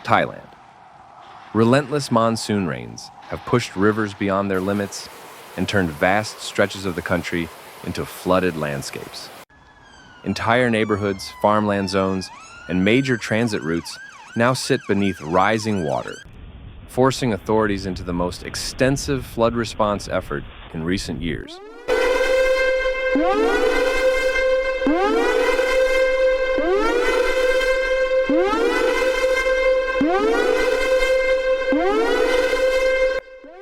Thailand. Relentless monsoon rains have pushed rivers beyond their limits and turned vast stretches of the country into flooded landscapes. Entire neighborhoods, farmland zones, and major transit routes now sit beneath rising water, forcing authorities into the most extensive flood response effort in recent years.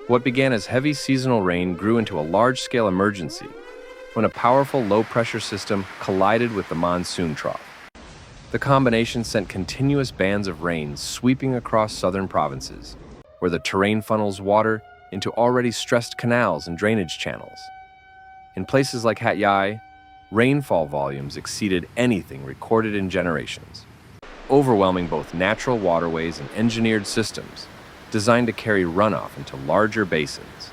What began as heavy seasonal rain grew into a large-scale emergency when a powerful low-pressure system collided with the monsoon trough. The combination sent continuous bands of rain sweeping across southern provinces, where the terrain funnels water into already stressed canals and drainage channels. In places like Hat Yai, rainfall volumes exceeded anything recorded in generations, overwhelming both natural waterways and engineered systems designed to carry runoff into larger basins.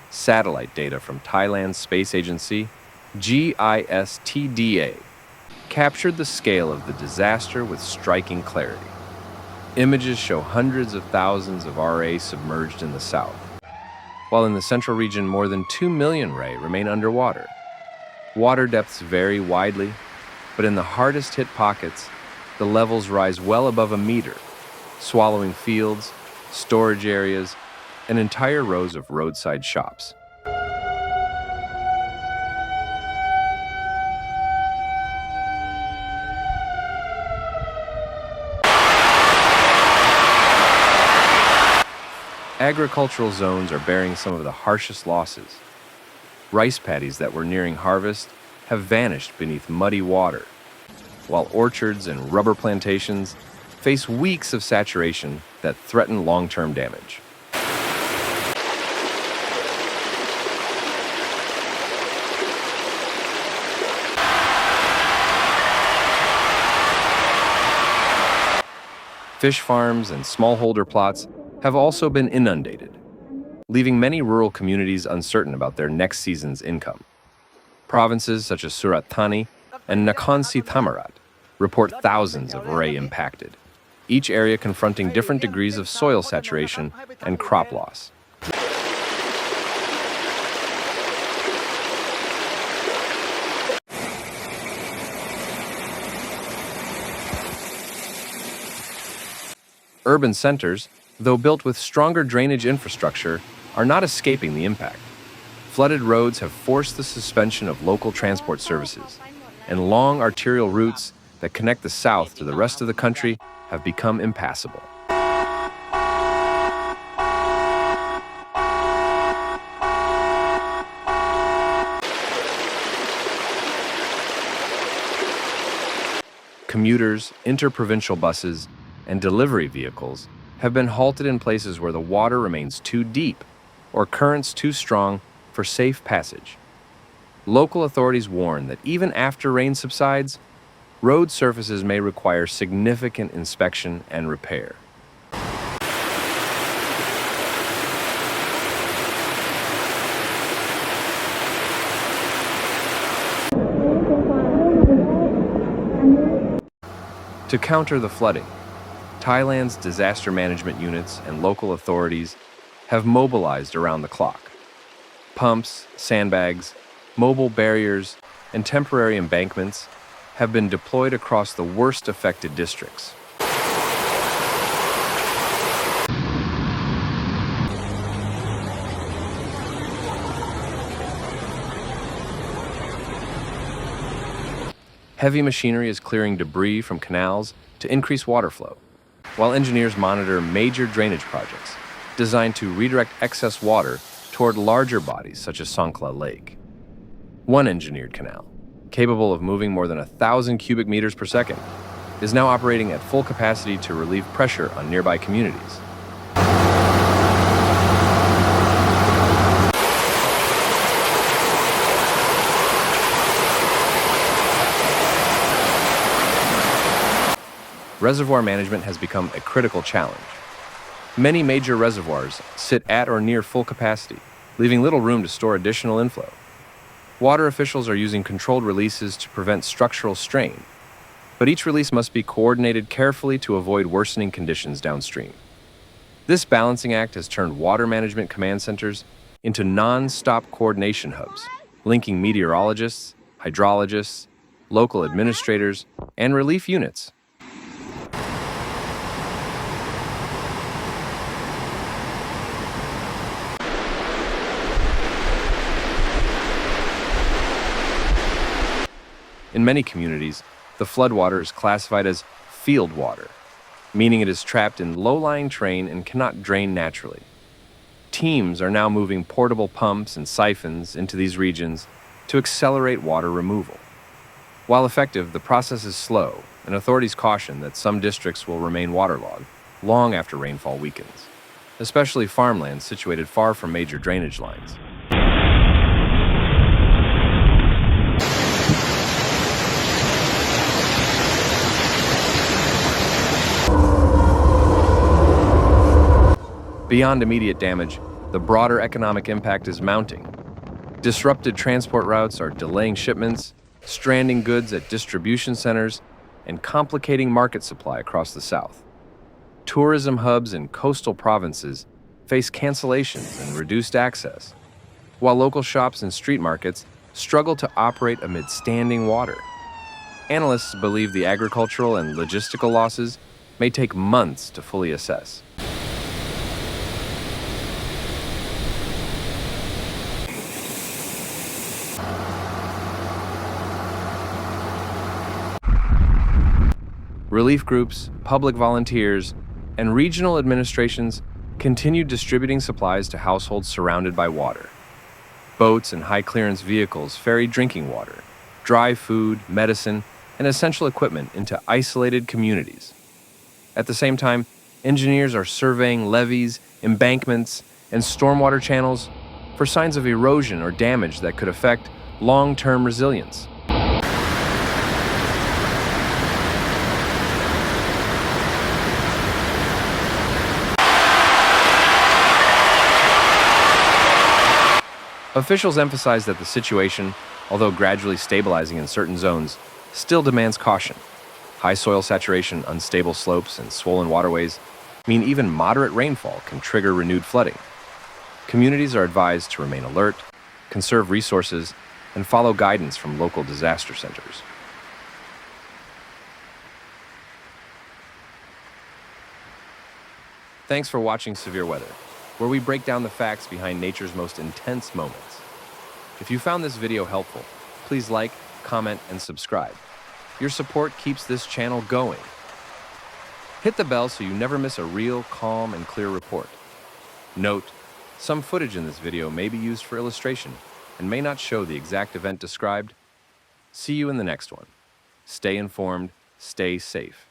Satellite data from Thailand's space agency, GISTDA, captured the scale of the disaster with striking clarity. Images show hundreds of thousands of RA submerged in the south, while in the central region more than 2 million RA remain underwater. Water depths vary widely, but in the hardest-hit pockets, the levels rise well above a meter, swallowing fields, storage areas, and entire rows of roadside shops. Agricultural zones are bearing some of the harshest losses. Rice paddies that were nearing harvest have vanished beneath muddy water, while orchards and rubber plantations face weeks of saturation that threaten long-term damage. Fish farms and smallholder plots have also been inundated, leaving many rural communities uncertain about their next season's income. Provinces such as Surat Thani and Nakhon Si Thammarat report thousands of RA impacted, each area confronting different degrees of soil saturation and crop loss. Urban centers, though built with stronger drainage infrastructure, are not escaping the impact. Flooded roads have forced the suspension of local transport services, and long arterial routes that connect the south to the rest of the country have become impassable. Commuters, interprovincial buses, and delivery vehicles have been halted in places where the water remains too deep or currents too strong for safe passage. Local authorities warn that even after rain subsides, road surfaces may require significant inspection and repair. To counter the flooding, Thailand's disaster management units and local authorities have mobilized around the clock. Pumps, sandbags, mobile barriers, and temporary embankments have been deployed across the worst affected districts. Heavy machinery is clearing debris from canals to increase water flow, while engineers monitor major drainage projects designed to redirect excess water toward larger bodies such as Songkla Lake. One engineered canal, capable of moving more than 1,000 cubic meters per second, is now operating at full capacity to relieve pressure on nearby communities. Reservoir management has become a critical challenge. Many major reservoirs sit at or near full capacity, leaving little room to store additional inflow. Water officials are using controlled releases to prevent structural strain, but each release must be coordinated carefully to avoid worsening conditions downstream. This balancing act has turned water management command centers into non-stop coordination hubs, linking meteorologists, hydrologists, local administrators, and relief units. In many communities, the floodwater is classified as field water, meaning it is trapped in low-lying terrain and cannot drain naturally. Teams are now moving portable pumps and siphons into these regions to accelerate water removal. While effective, the process is slow, and authorities caution that some districts will remain waterlogged long after rainfall weakens, especially farmlands situated far from major drainage lines. Beyond immediate damage, the broader economic impact is mounting. Disrupted transport routes are delaying shipments, stranding goods at distribution centers, and complicating market supply across the South. Tourism hubs in coastal provinces face cancellations and reduced access, while local shops and street markets struggle to operate amid standing water. Analysts believe the agricultural and logistical losses may take months to fully assess. Relief groups, public volunteers, and regional administrations continued distributing supplies to households surrounded by water. Boats and high-clearance vehicles ferried drinking water, dry food, medicine, and essential equipment into isolated communities. At the same time, engineers are surveying levees, embankments, and stormwater channels for signs of erosion or damage that could affect long-term resilience. Officials emphasize that the situation, although gradually stabilizing in certain zones, still demands caution. High soil saturation, unstable slopes, and swollen waterways mean even moderate rainfall can trigger renewed flooding. Communities are advised to remain alert, conserve resources, and follow guidance from local disaster centers. Thanks for watching Severe Weather, where we break down the facts behind nature's most intense moments. If you found this video helpful, please like, comment, and subscribe. Your support keeps this channel going. Hit the bell so you never miss a real, calm, and clear report. Note, some footage in this video may be used for illustration and may not show the exact event described. See you in the next one. Stay informed, stay safe.